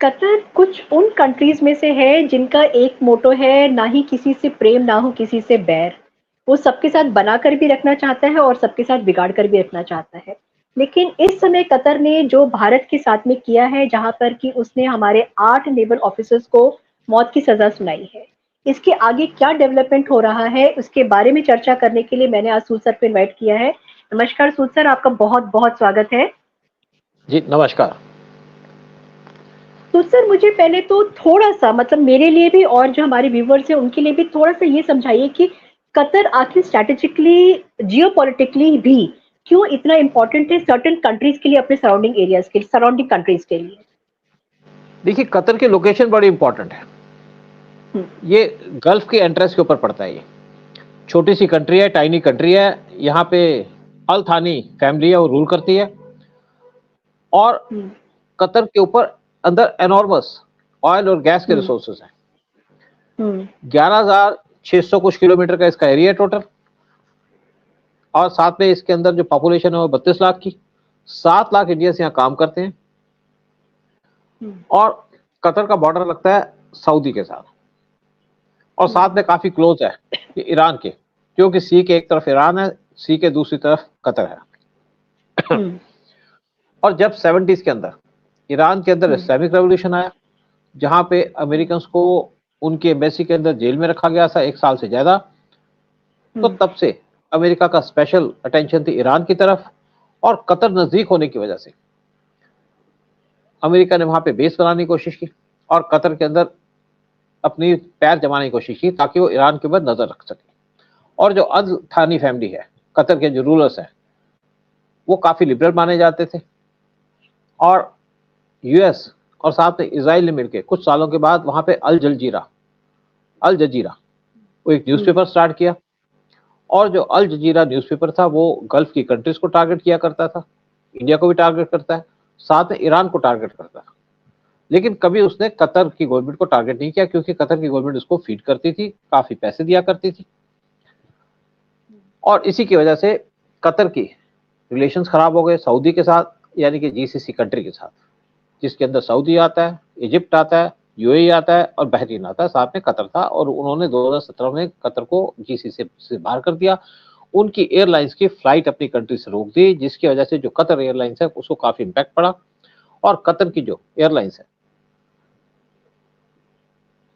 Qatar कुछ उन countries में से है जिनका एक मोटो है, ना ही किसी से प्रेम ना हो किसी से बैर। वो सबके साथ बनाकर भी रखना चाहता है और सबके साथ बिगाड़ कर भी रखना चाहता है। लेकिन इस समय कतर ने जो भारत के साथ में किया है, जहां पर कि उसने हमारे 8 नेवल ऑफिसर्स को मौत की सजा सुनाई है, इसके आगे क्या डेवलपमेंट हो रहा है उसके बारे में चर्चा करने के लिए मैंने आज सूद सर को इन्वाइट किया है। नमस्कार सूद सर, आपका बहुत बहुत स्वागत है। जी नमस्कार। तो सर मुझे पहले तो थोड़ा-सा मतलब मेरे लिए भी और जो हमारे व्यूअर्स हैं उनके लिए भी थोड़ा-सा ये समझाइए कि कतर आखिर स्ट्रैटेजिकली, जियोपॉलिटिकली भी क्यों इतना इम्पोर्टेंट है सर्टेन कंट्रीज़ के लिए, अपने सराउंडिंग एरियाज़ के लिए, सराउंडिंग कंट्रीज़ के लिए? देखिए, कतर की लोकेशन बड़ी इंपॉर्टेंट है। हुँ, ये गल्फ के एंट्रेंस के ऊपर पड़ता है। ये छोटी सी कंट्री है, टाइनी कंट्री है। यहाँ पे अल थानी फैमिली है, वो रूल करती है। और हुँ, कतर के ऊपर अंदर एनॉर्मस ऑयल और गैस के हुँ, रिसोर्सेज हैं। हुँ, 11,600 कुछ किलोमीटर का इसका एरिया है टोटल। और साथ में इसके अंदर जो पॉपुलेशन है वो 32 लाख की। 7 लाख इंडियंस यहाँ काम करते हैं। हुँ, और कतर का बॉर्डर लगता है सऊदी के साथ। और हुँ, साथ में काफी क्लोज है ये ईरान के, क्योंकि सी के एक तरफ ईरान है, सी के दूसरी तरफ कतर है। हुँ, और जब 70s के अंदर ईरान के अंदर हुँ, इस्लामिक रेवोल्यूशन आया, जहां पे अमेरिकन को उनके एम्बेसी के अंदर जेल में रखा गया था 1 साल से ज्यादा, तो हुँ, तब से अमेरिका का स्पेशल अटेंशन थी ईरान की तरफ। और कतर नजदीक होने की वजह से अमेरिका ने वहां पे बेस बनाने की कोशिश की और कतर के अंदर अपनी पैर जमाने की कोशिश की, ताकि वो ईरान के ऊपर नजर रख सके। और जो अल थानी फैमिली है, कतर के जो रूलर्स हैं, वो काफी लिबरल माने जाते थे। और यूएस और साथ में इसराइल ने मिलकर कुछ सालों के बाद वहां पे अल जजीरा वो एक हुँ, न्यूज़पेपर स्टार्ट किया। और जो अल जजीरा न्यूज़पेपर था वो गल्फ की कंट्रीज को टारगेट किया करता था, इंडिया को भी टारगेट करता है, साथ में ईरान को टारगेट करता है। लेकिन कभी उसने कतर की गवर्नमेंट को टारगेट नहीं किया, क्योंकि कतर की गवर्नमेंट उसको फीड करती थी, काफी पैसे दिया करती थी। और इसी की वजह से कतर की रिलेशंस खराब हो गए सऊदी के साथ, यानी कि जीसीसी कंट्री के साथ, जिसके अंदर सऊदी आता है, इजिप्ट आता है, यूएई आता है और बहरीन आता है, साथ में कतर था। और उन्होंने 2017 में कतर को जीसीसी से बाहर कर दिया। उनकी एयरलाइंस की फ्लाइट अपनी कंट्री से रोक दी, जिसकी वजह से जो कतर एयरलाइंस है उसको काफी इम्पैक्ट पड़ा। और कतर की जो एयरलाइंस है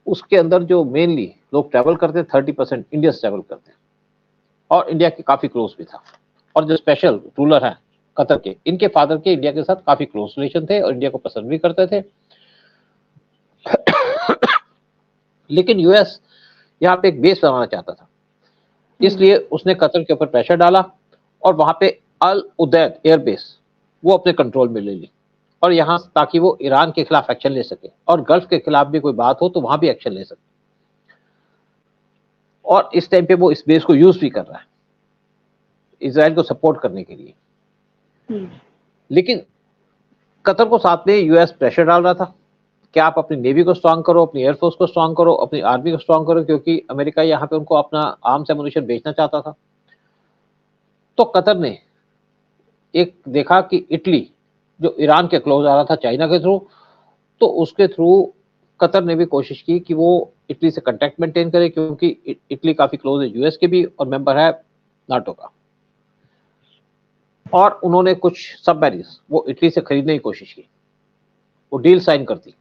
उसके अंदर जो मेनली लोग ट्रैवल करते हैं 30% इंडिया से ट्रैवल करते हैं, और इंडिया के काफी क्लोज भी था। और जो स्पेशल रूलर हैं कतर के, इनके फादर के इंडिया के साथ काफी क्लोज रिलेशन थे और इंडिया को पसंद भी करते थे। लेकिन यूएस यहाँ पे एक बेस बनाना चाहता था, हुँ, इसलिए उसने कतर के ऊपर प्रेशर डाला और वहां पे अल उदैद एयरबेस वो अपने कंट्रोल में ले ली। और यहाँ ताकि वो ईरान के खिलाफ एक्शन ले सके और गल्फ के खिलाफ भी कोई बात हो तो वहां भी एक्शन ले सके। और इस टाइम पे वो इस बेस को यूज भी कर रहा है इसराइल को सपोर्ट करने के लिए। हुँ, लेकिन कतर को साथ में यूएस प्रेशर डाल रहा था कि आप अपनी नेवी को स्ट्रांग करो, अपनी एयरफोर्स को स्ट्रांग करो, अपनी आर्मी को स्ट्रांग करो, क्योंकि अमेरिका यहाँ पे उनको अपना आर्म्स एमुनिशन बेचना चाहता था। तो कतर ने एक देखा कि इटली जो ईरान के क्लोज आ रहा था चाइना के थ्रू, तो उसके थ्रू कतर ने भी कोशिश की कि वो इटली से कांटेक्ट मेंटेन करे, क्योंकि इटली काफी क्लोज है यूएस के भी और मेंबर है नाटो का। और उन्होंने कुछ सबमरीन्स वो इटली से खरीदने की कोशिश की, वो डील साइन कर दी।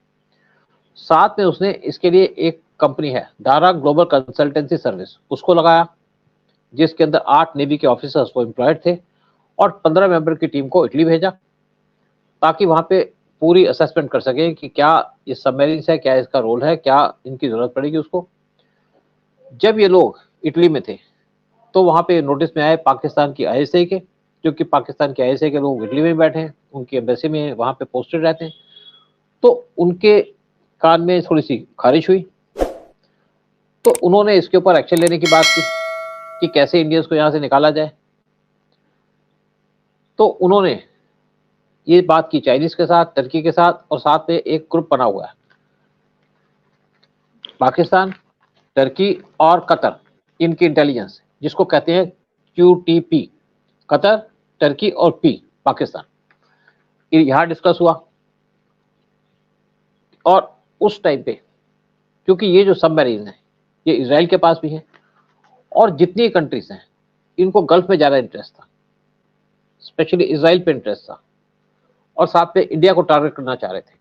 साथ में उसने इसके लिए एक कंपनी है दारा ग्लोबल कंसल्टेंसी सर्विस, उसको लगाया, जिसके अंदर 8 नेवी के ऑफिसर्स वो एम्प्लॉयड थे। और 15 मेंबर की टीम को इटली भेजा, ताकि वहां पे पूरी असेसमेंट कर सके कि क्या ये सबमरीन्स है, क्या इसका रोल है, क्या इनकी जरूरत पड़ेगी उसको। जब ये लोग इटली में थे तो वहां पे नोटिस में आए पाकिस्तान की आईएसए के, क्योंकि पाकिस्तान के आईएसए के लोग इटली में बैठे हैं, उनकी एम्बेसी में वहां पे पोस्टेड रहते हैं। तो उनके कान में थोड़ी सी खारिश हुई, तो उन्होंने इसके ऊपर एक्शन लेने की बात की कि कैसे इंडियंस को यहाँ से निकाला जाए। तो उन्होंने ये बात की चाइनीज के साथ, टर्की के साथ, और साथ में एक ग्रुप बना हुआ है पाकिस्तान, टर्की और कतर, इनकी इंटेलिजेंस, जिसको कहते हैं QTP, कतर, टर्की और पी पाकिस्तान। यहाँ डिस्कस हुआ और उस टाइम पे क्योंकि ये जो सबमरीन है ये इसराइल के पास भी है और जितनी कंट्रीज हैं इनको गल्फ में ज़्यादा इंटरेस्ट था, स्पेशली इसराइल पे इंटरेस्ट था और साथ में इंडिया को टारगेट करना चाह रहे थे।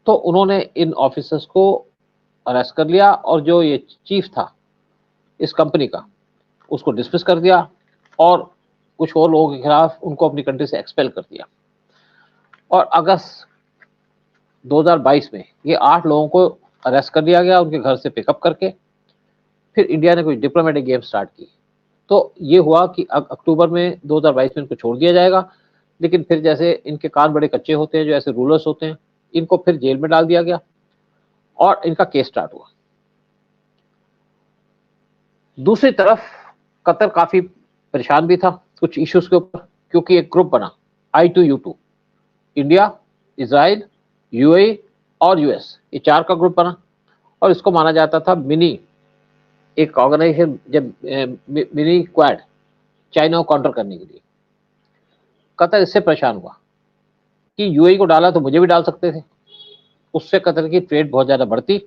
तो उन्होंने इन ऑफिसर्स को अरेस्ट कर लिया और जो ये चीफ था इस कंपनी का उसको डिसमिस कर दिया और कुछ और लोगों के खिलाफ उनको अपनी कंट्री से एक्सपेल कर दिया। और अगस्त 2022 में ये 8 लोगों को अरेस्ट कर लिया गया उनके घर से पिकअप करके। फिर इंडिया ने कुछ डिप्लोमेटिक गेम स्टार्ट की। तो ये हुआ कि अक्टूबर में 2022 में इनको छोड़ दिया जाएगा, लेकिन फिर जैसे इनके कान बड़े कच्चे होते हैं, जो ऐसे रूलर्स होते हैं, इनको फिर जेल में डाल दिया गया और इनका केस स्टार्ट हुआ। दूसरी तरफ कतर काफी परेशान भी था कुछ इश्यूज के ऊपर, क्योंकि एक ग्रुप बना I2U2, इंडिया, इजराइल, यूएई और यूएस, ये 4 का ग्रुप बना और इसको माना जाता था मिनी एक ऑर्गेनाइजेशन, जब मिनी क्वाड चाइना को काउंटर करने के लिए। कतर इससे परेशान हुआ कि यूएई को डाला तो मुझे भी डाल सकते थे, उससे कतर की ट्रेड बहुत ज्यादा बढ़ती।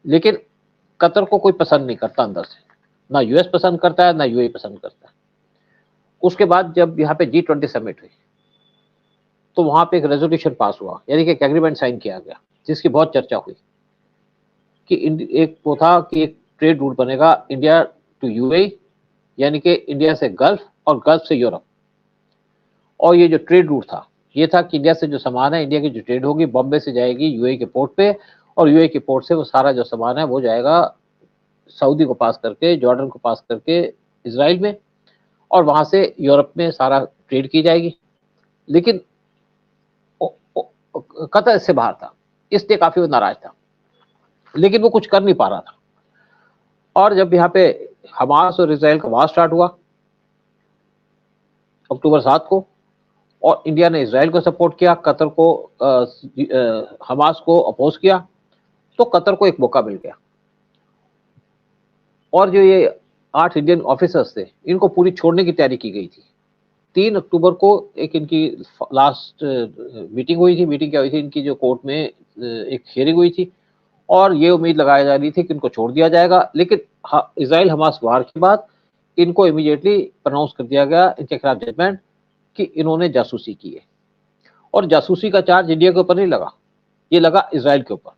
लेकिन कतर को कोई पसंद नहीं करता अंदर से, ना यूएस पसंद करता है ना यूएई पसंद करता है। उसके बाद जब यहाँ पे G20 समिट हुई तो वहां पे एक रेजोल्यूशन पास हुआ, यानी कि एक एग्रीमेंट साइन किया गया जिसकी बहुत चर्चा हुई कि एक वो था कि एक ट्रेड रूट बनेगा इंडिया टू यूएई, यानी कि इंडिया से गल्फ और गल्फ से यूरोप। और ये जो ट्रेड रूट था ये था कि इंडिया से जो सामान है, इंडिया की जो ट्रेड होगी बॉम्बे से जाएगी यूएई के पोर्ट पे और यूएई के पोर्ट से वो सारा जो सामान है वो जाएगा सऊदी को पास करके, जॉर्डन को पास करके इसराइल में, और वहां से यूरोप में सारा ट्रेड की जाएगी। लेकिन कतर इससे बाहर था, इसलिए काफी वो नाराज था, लेकिन वो कुछ कर नहीं पा रहा था। और जब यहाँ पे हमास और इसराइल का वार स्टार्ट हुआ अक्टूबर 7 को, और इंडिया ने इसराइल को सपोर्ट किया, कतर को हमास को अपोज किया, तो कतर को एक मौका मिल गया। और जो ये 8 इंडियन ऑफिसर्स थे इनको पूरी छोड़ने की तैयारी की गई थी। 3 अक्टूबर को एक इनकी लास्ट मीटिंग हुई थी। मीटिंग क्या हुई थी, इनकी जो कोर्ट में एक हियरिंग हुई थी और ये उम्मीद लगाई जा रही थी कि इनको छोड़ दिया जाएगा। लेकिन इसराइल हमास वार के बाद इनको इमीडिएटली प्रनाउंस कर दिया गया, इनके खिलाफ जजमेंट, कि इन्होंने जासूसी की है। और जासूसी का चार्ज इंडिया के ऊपर नहीं लगा, ये लगा इसराइल के ऊपर,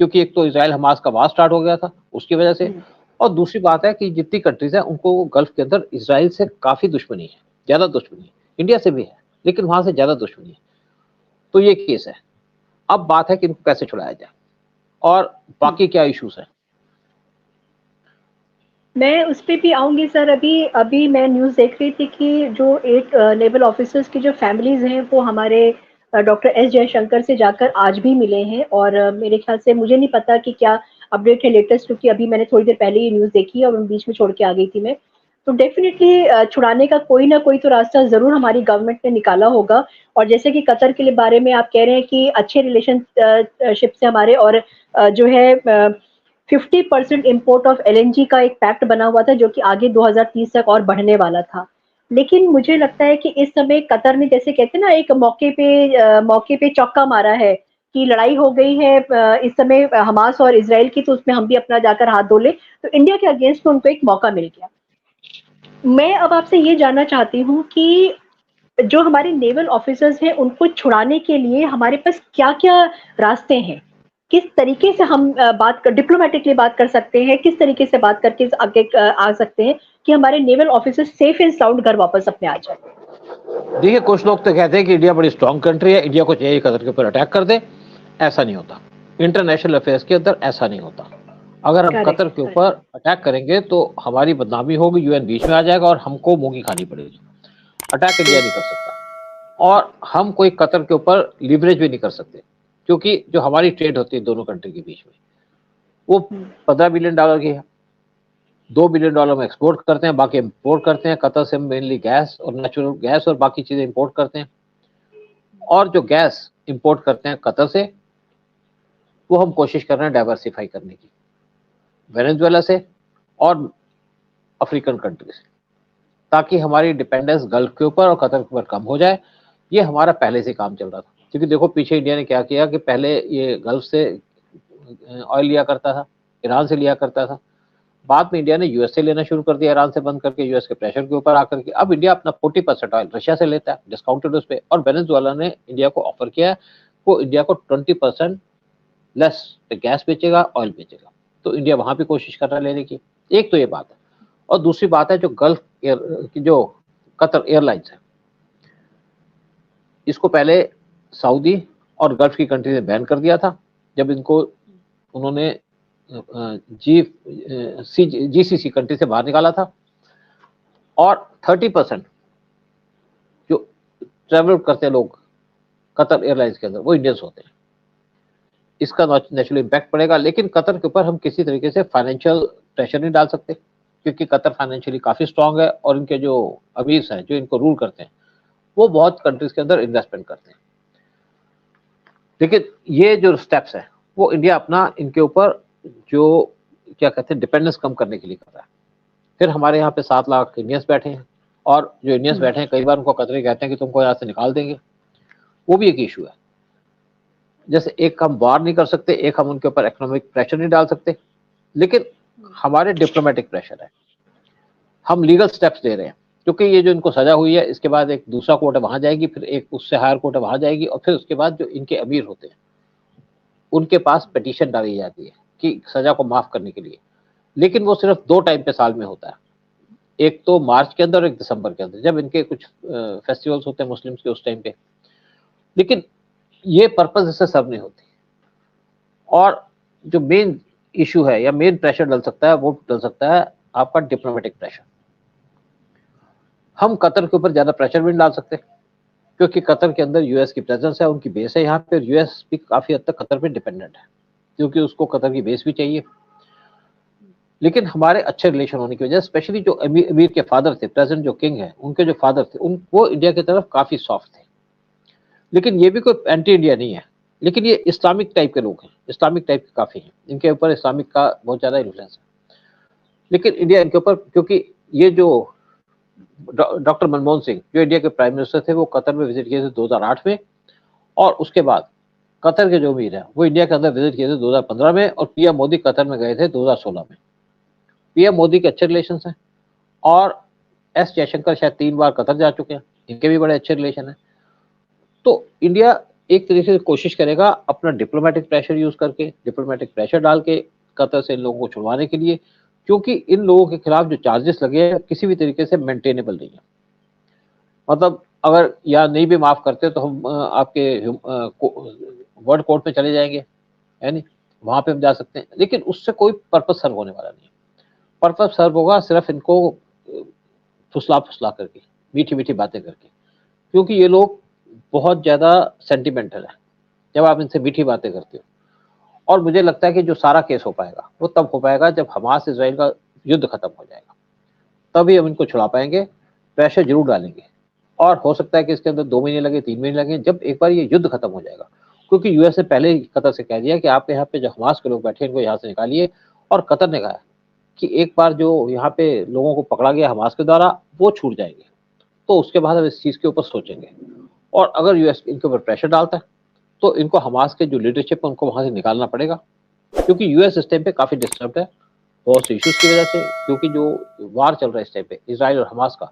क्योंकि एक तो इसराइल हमास का वार स्टार्ट हो गया था उसकी वजह से, और दूसरी बात है कि जितनी कंट्रीज है उनको गल्फ के अंदर इसराइल से काफी दुश्मनी है, ज्यादा दुश्मनी है, इंडिया से भी है लेकिन वहां से ज्यादा दुश्मनी है। तो ये केस है। अब बात है कि इनको कैसे छुड़ाया जाए और बाकी क्या इश्यूज है। मैं उस पर भी आऊंगी सर। अभी अभी मैं न्यूज़ देख रही थी कि जो 8 नेवल ऑफिसर्स की जो फैमिलीज हैं वो हमारे डॉक्टर एस जयशंकर से जाकर आज भी मिले हैं, और मेरे ख्याल से, मुझे नहीं पता कि क्या अपडेट है लेटेस्ट, क्योंकि अभी मैंने थोड़ी देर पहले ये न्यूज़ देखी और बीच में छोड़ के आ गई थी मैं। तो डेफिनेटली छुड़ाने का कोई ना कोई तो रास्ता जरूर हमारी गवर्नमेंट ने निकाला होगा। और जैसे कि कतर के लिए बारे में आप कह रहे हैं कि अच्छे रिलेशनशिप से हमारे, और जो है 50% इम्पोर्ट ऑफ एलएनजी का एक पैक्ट बना हुआ था जो कि आगे 2030 तक और बढ़ने वाला था। लेकिन मुझे लगता है कि इस समय कतर ने, जैसे कहते हैं ना, एक मौके पे चौका मारा है कि लड़ाई हो गई है इस समय हमास और इसराइल की, तो उसमें हम भी अपना जाकर हाथ धो ले, तो इंडिया के अगेंस्ट में उनको एक मौका मिल गया। मैं अब आपसे ये जानना चाहती हूँ कि जो हमारे नेवल ऑफिसर्स हैं उनको छुड़ाने के लिए हमारे पास क्या-क्या रास्ते हैं? किस तरीके से हम डिप्लोमेटिकली बात कर सकते हैं? किस तरीके से बात करके आगे आ सकते हैं कि हमारे naval officers safe and sound घर वापस अपने आ जाएँ? देखिए, कुछ लोग तो कहते हैं कि इंडिया बड़ी स्ट्रांग कंट्री है, इंडिया को चाहिए कतर के ऊपर अटैक कर दे। ऐसा नहीं होता, इंटरनेशनल अफेयर्स के अंदर ऐसा नहीं होता। अगर हम कतर के ऊपर अटैक करेंगे तो हमारी बदनामी होगी, यूएन बीच में आ जाएगा और हमको मुंह की खानी पड़ेगी। अटैक इंडिया नहीं कर सकता और हम कोई कतर के ऊपर लिवरेज भी नहीं कर सकते, क्योंकि जो हमारी ट्रेड होती है दोनों कंट्री के बीच में वो $15 बिलियन की है। $2 बिलियन में एक्सपोर्ट करते हैं, बाकी इंपोर्ट करते हैं। कतर से मेनली गैस और नेचुरल गैस और बाकी चीजें इंपोर्ट करते हैं, और जो गैस इंपोर्ट करते हैं कतर से वो हम कोशिश कर रहे हैं डाइवर्सिफाई करने की, वेनेजुएला से और अफ्रीकन कंट्री से, ताकि हमारी डिपेंडेंस गल्फ के ऊपर और कतर के ऊपर कम हो जाए। ये हमारा पहले से काम चल रहा था। क्योंकि देखो पीछे इंडिया ने क्या किया कि पहले ये गल्फ से ऑयल लिया करता था, ईरान से लिया करता था, बाद में इंडिया ने यूएस से लेना शुरू कर दिया, ईरान से बंद करके, यूएस के प्रेशर के ऊपर आकर के। अब इंडिया अपना 40% ऑयल रशिया से लेता है डिस्काउंटेड उस पे, और वेनेजुएला ने इंडिया को ऑफर किया है, वो इंडिया को 20% लेस पे गैस बेचेगा, ऑयल बेचेगा। तो इंडिया वहां भी कोशिश कर रहा है लेने की। एक तो ये बात है, और दूसरी बात है जो गल्फ एयर की जो कतर एयरलाइंस है, इसको पहले सऊदी और गल्फ की कंट्री ने बैन कर दिया था, जब इनको उन्होंने जीसीसी कंट्री से बाहर निकाला था, और 30% जो ट्रेवल करते हैं लोग कतर एयरलाइंस के अंदर वो इंडियंस होते हैं। इसका नेचुरल इम्पैक्ट पड़ेगा, लेकिन कतर के ऊपर हम किसी तरीके से फाइनेंशियल प्रेशर नहीं डाल सकते, क्योंकि कतर फाइनेंशियली काफी स्ट्रांग है, और इनके जो अमीर हैं जो इनको रूल करते हैं वो बहुत कंट्रीज के अंदर इन्वेस्टमेंट करते हैं। लेकिन ये जो स्टेप्स है वो इंडिया अपना इनके ऊपर जो क्या कहते हैं डिपेंडेंस कम करने के लिए कर रहा है। फिर हमारे यहाँ पे 7 लाख इंडियंस बैठे हैं, और जो इंडियंस बैठे हैं कई बार उनको कतरे कहते हैं कि तुमको यहाँ से निकाल देंगे, वो भी एक इशू है। जैसे एक हम वार नहीं कर सकते, एक हम उनके ऊपर इकोनॉमिक प्रेशर नहीं डाल सकते, लेकिन हमारे डिप्लोमेटिक प्रेशर है, हम लीगल स्टेप्स ले रहे हैं, क्योंकि ये जो इनको सजा हुई है इसके बाद एक दूसरा कोर्ट है वहां जाएगी, फिर एक उससे हायर कोर्ट है वहां जाएगी, और फिर उसके बाद जो इनके अमीर होते हैं उनके पास पिटीशन डाली जाती है कि सजा को माफ करने के लिए। लेकिन वो सिर्फ 2 टाइम पे साल में होता है, एक तो मार्च के अंदर और एक दिसंबर के अंदर, जब इनके कुछ फेस्टिवल्स होते हैं मुस्लिम्स के उस टाइम पे। लेकिन ये पर्पज इससे सर्व नहीं होती, और जो मेन इशू है या मेन प्रेशर डल सकता है वो डल सकता है आपका डिप्लोमेटिक प्रेशर। हम कतर के ऊपर ज्यादा प्रेशर भी नहीं डाल सकते, क्योंकि कतर के अंदर यूएस की प्रेजेंस है, उनकी बेस है यहाँ पे, और यूएस भी काफी हद तक कतर पे डिपेंडेंट है, क्योंकि उसको कतर की बेस भी चाहिए। लेकिन हमारे अच्छे रिलेशन होने की वजह, स्पेशली जो अमीर के फादर थे, प्रेजेंट जो किंग है उनके जो फादर थे, वो इंडिया की तरफ काफी सॉफ्ट थे। लेकिन ये भी कोई एंटी इंडिया नहीं है, लेकिन ये इस्लामिक टाइप के लोग हैं, इस्लामिक टाइप के काफी हैं, इनके ऊपर इस्लामिक का बहुत ज्यादा इन्फ्लुएंस है। लेकिन इंडिया इनके ऊपर, क्योंकि ये जो डॉक्टर मनमोहन सिंह जो इंडिया के प्राइम मिनिस्टर थे, वो कतर में विजिट किए थे 2008 में, और उसके बाद कतर के जो अमीर है वो इंडिया के अंदर विजिट किए थे 2015 में, और पीएम मोदी कतर में गए थे 2016 में। पीएम मोदी के अच्छे रिलेशन हैं, और एस जयशंकर शायद 3 बार कतर जा चुके हैं, इनके भी बड़े अच्छे रिलेशन हैं। तो इंडिया एक तरीके से कोशिश करेगा अपना डिप्लोमेटिक प्रेशर यूज करके, डिप्लोमेटिक प्रेशर डाल के कतर से इन लोगों को छुड़वाने के लिए, क्योंकि इन लोगों के खिलाफ जो चार्जेस लगे हैं किसी भी तरीके से मेंटेनेबल नहीं है। मतलब अगर या नहीं भी माफ करते तो हम आपके वर्ल्ड कोर्ट में चले जाएंगे, है नहीं, वहां पे हम जा सकते हैं, लेकिन उससे कोई पर्पस सर्व होने वाला नहीं है। पर्पस सर्व होगा सिर्फ इनको फुसला फुसला करके, मीठी मीठी बातें करके, क्योंकि ये लोग बहुत ज्यादा सेंटिमेंटल है जब आप इनसे मीठी बातें करते हो। और मुझे लगता है कि जो सारा केस हो पाएगा वो तब हो पाएगा जब हमास इजराइल का युद्ध खत्म हो जाएगा, तभी हम इनको छुड़ा पाएंगे। प्रेशर जरूर डालेंगे, और हो सकता है कि इसके अंदर 2 महीने लगे, 3 महीने लगे, जब एक बार ये युद्ध खत्म हो जाएगा। क्योंकि यूएस ने पहले ही कतर से कह दिया कि आप यहाँ पे जो हमास के लोग बैठे हैं इनको यहाँ से निकालिए, और कतर ने कहा कि एक बार जो यहाँ पे लोगों को पकड़ा गया हमास के द्वारा वो छूट जाएंगे, तो उसके बाद हम इस चीज के ऊपर सोचेंगे। और अगर यूएस इनके ऊपर प्रेशर डालता है तो इनको हमास के जो लीडरशिप है उनको वहां से निकालना पड़ेगा, क्योंकि यूएस इस टाइम पे काफी डिस्टर्ब है बहुत से इश्यूज की वजह से। क्योंकि जो वार चल रहा है इस टाइम पे इजराइल और हमास का,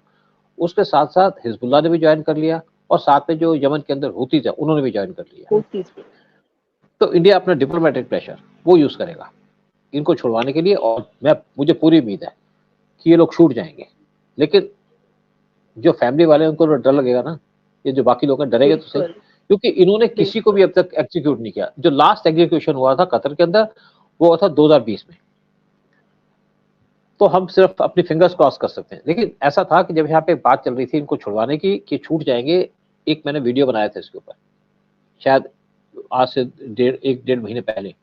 उसके साथ साथ हिजबुल्लाह ने भी ज्वाइन कर लिया, और साथ में जो यमन के अंदर हुतीज है उन्होंने भी ज्वाइन कर लिया। तो इंडिया अपना डिप्लोमेटिक प्रेशर वो यूज करेगा इनको छुड़वाने के लिए, और मुझे पूरी उम्मीद है कि ये लोग छूट जाएंगे। लेकिन जो फैमिली वाले उनको डर लगेगा ना, ये जो बाकी लोग हैं डरेंगे तो सही, क्योंकि इन्होंने किसी को भी अब तक एग्जीक्यूट नहीं किया। जो लास्ट एग्जीक्यूशन हुआ था कतर के अंदर वो हुआ था 2020 में, तो हम सिर्फ अपनी फिंगर्स क्रॉस कर सकते हैं। लेकिन ऐसा था कि जब यहाँ पे बात चल रही थी इनको छुड़वाने की कि छूट जाएंगे, एक मैंने वीडियो बनाया था इसके ऊपर, शायद आज से 1-1.5 महीने पहले,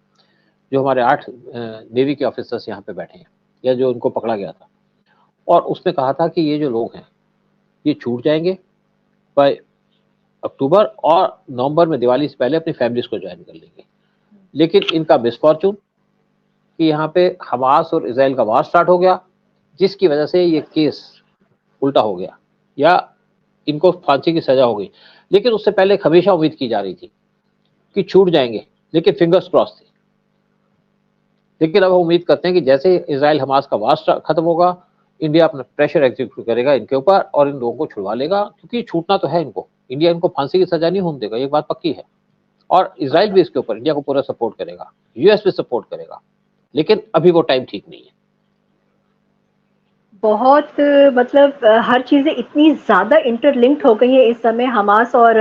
जो हमारे 8 नेवी के ऑफिसर्स यहाँ पे बैठे हैं या जो उनको पकड़ा गया था, और उसने कहा था कि ये जो लोग हैं ये छूट जाएंगे बाय अक्टूबर, और नवंबर में दिवाली से पहले अपनी फैमिलीज को ज्वाइन कर लेंगे। लेकिन इनका मिसफॉर्चून कि यहाँ पे हमास और इजराइल का वार स्टार्ट हो गया, जिसकी वजह से ये केस उल्टा हो गया, या इनको फांसी की सजा हो गई, लेकिन उससे पहले हमेशा उम्मीद की जा रही थी कि छूट जाएंगे, लेकिन फिंगर्स क्रॉस थी। लेकिन अब हम उम्मीद करते हैं कि जैसे इजराइल हमास का वार खत्म होगा, इंडिया अपना प्रेशर एग्जीक्यूट करेगा इनके ऊपर और इन लोगों को छुड़वा लेगा, क्योंकि छूटना तो है इनको। इंडिया इनको फांसी की सजा नहीं होने देगा, ये बात पक्की है। और इजराइल भी इसके ऊपर इंडिया को पूरा सपोर्ट करेगा, यूएस भी सपोर्ट करेगा, लेकिन अभी वो टाइम ठीक नहीं है। बहुत मतलब हर चीजें इतनी ज्यादा इंटरलिंक्ड हो गई है इस समय हमास और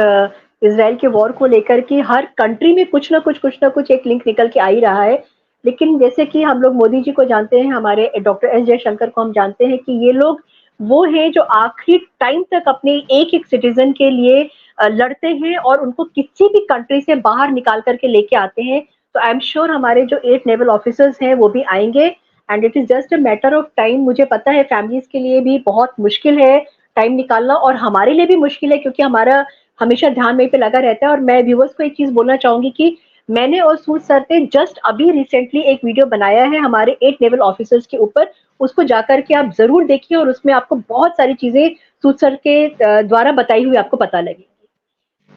इसराइल के वॉर को लेकर कि हर कंट्री में कुछ ना कुछ एक लिंक निकल के आ ही रहा है। लेकिन जैसे कि हम लोग मोदी जी को जानते हैं, हमारे डॉक्टर एस जयशंकर को हम जानते हैं कि ये लोग वो हैं जो आखिरी टाइम तक अपने एक एक सिटीजन के लिए लड़ते हैं और उनको किसी भी कंट्री से बाहर निकाल करके लेके आते हैं। तो आई एम श्योर हमारे जो 8 नेवल ऑफिसर्स हैं वो भी आएंगे and it is just a matter of time. मुझे पता है फैमिलीज के लिए भी बहुत मुश्किल है टाइम निकालना और हमारे लिए भी मुश्किल है, क्योंकि हमारा हमेशा ध्यान वहीं पे लगा रहता है। और मैं व्यूवर्स को एक चीज बोलना चाहूंगी कि मैंने और सूद सर ने जस्ट अभी रिसेंटली एक वीडियो बनाया है हमारे 8 नेवल ऑफिसर्स के ऊपर, उसको जाकर के आप जरूर देखिए और उसमें आपको बहुत सारी चीजें सूद सर के द्वारा बताई हुई आपको पता लगेगी।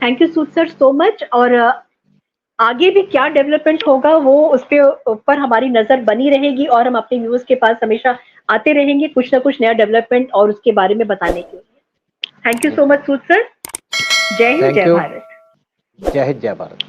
Thank you Sood sir so much. और आगे भी क्या डेवलपमेंट होगा वो उसके ऊपर हमारी नजर बनी रहेगी और हम अपने व्यूअर्स के पास हमेशा आते रहेंगे कुछ ना कुछ नया डेवलपमेंट और उसके बारे में बताने के लिए। Thank you so much Sood sir. जय हिंद, जय भारत। जय हिंद, जय भारत।